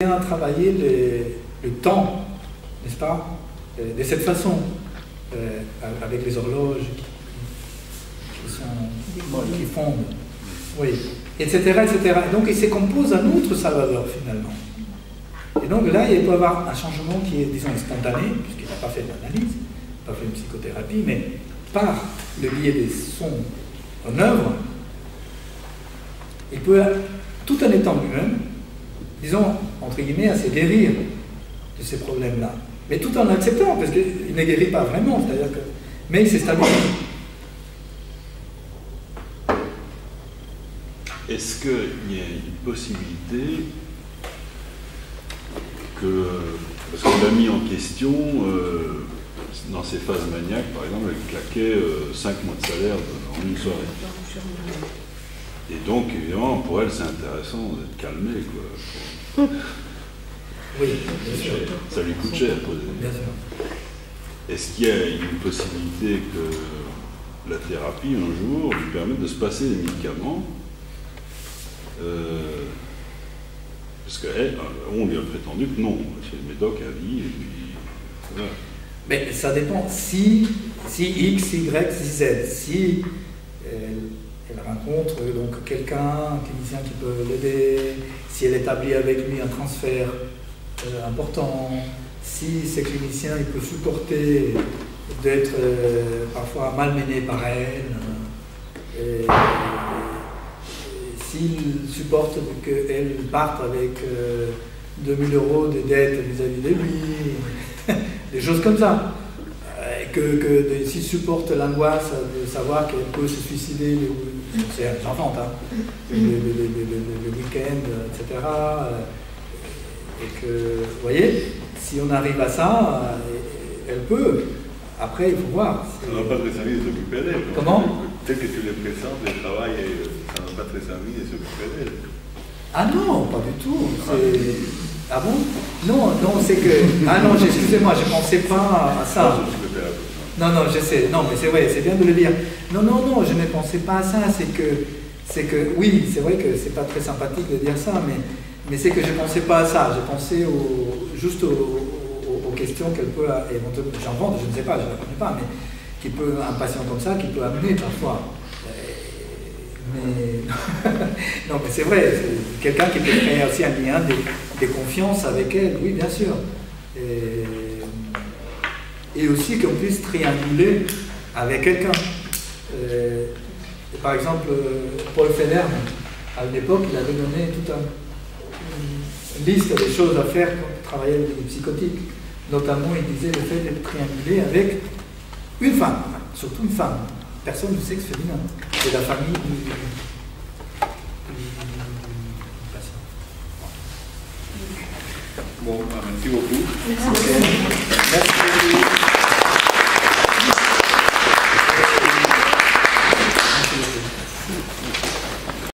bien travailler le temps, n'est-ce pas, de cette façon, avec les horloges qui fondent, oui, etc., etc. Et donc il se compose un autre Salvador finalement. Et donc là, il peut y avoir un changement qui est, disons, spontané, puisqu'il n'a pas fait d'analyse, pas fait une psychothérapie, mais par le biais des sons en œuvre, il peut, tout en étant lui-même, disons, entre guillemets, à se guérir de ces problèmes-là. Mais tout en acceptant, parce qu'il ne guérit pas vraiment, c'est-à-dire que... Mais il s'est stabilisé. Est-ce qu'il y a une possibilité que, parce que l'ami en question, dans ses phases maniaques, par exemple, elle claquait 5 mois de salaire en une soirée. Et donc, évidemment, pour elle, c'est intéressant d'être calmée, quoi. Oui, bien sûr. Ça lui coûte cher. Bien sûr. Est-ce qu'il y a une possibilité que la thérapie, un jour, lui permette de se passer des médicaments parce qu'on lui a prétendu que non, c'est le médoc à vie, et puis voilà. Mais ça dépend. Si X, Y, Z, si elle rencontre donc quelqu'un, un clinicien qui peut l'aider, si elle établit avec lui un transfert important, si ce clinicien il peut supporter d'être parfois malmené par elle, s'il supporte qu'elle parte avec 2000 € de dette vis-à-vis de lui, des choses comme ça. S'il supporte l'angoisse de savoir qu'elle peut se suicider, j'invente, hein, le week-end, etc. Et que, vous voyez, si on arrive à ça, elle peut. Après, il faut voir. Ça n'a pas très envie de s'occuper d'elle. Comment? Tel que tu les présentes, le travail, ça n'a pas très envie de s'occuper d'elle. Ah non, pas du tout. Ah bon? Non, c'est que... Ah non, excusez-moi, je ne pensais pas à ça. Non, je sais. Non, mais c'est vrai, c'est bien de le dire. Non, je ne pensais pas à ça. C'est que oui, c'est vrai que c'est pas très sympathique de dire ça, mais c'est que je ne pensais pas à ça. Je pensais juste aux questions qu'elle peut éventuellement... J'invente, je ne sais pas, je ne la connais pas, mais qui peut, un patient comme ça, qui peut amener parfois. Mais non, mais c'est vrai, c'est quelqu'un qui peut créer aussi un lien de confiance avec elle, oui, bien sûr. Et aussi qu'on puisse trianguler avec quelqu'un. Par exemple, Paul Federer, à l'époque, il avait donné toute une liste de choses à faire pour travailler avec les psychotiques. Notamment, il disait le fait d'être triangulé avec une femme, surtout une femme, personne du sexe féminin, de la famille du patient. Bon, merci beaucoup. Merci.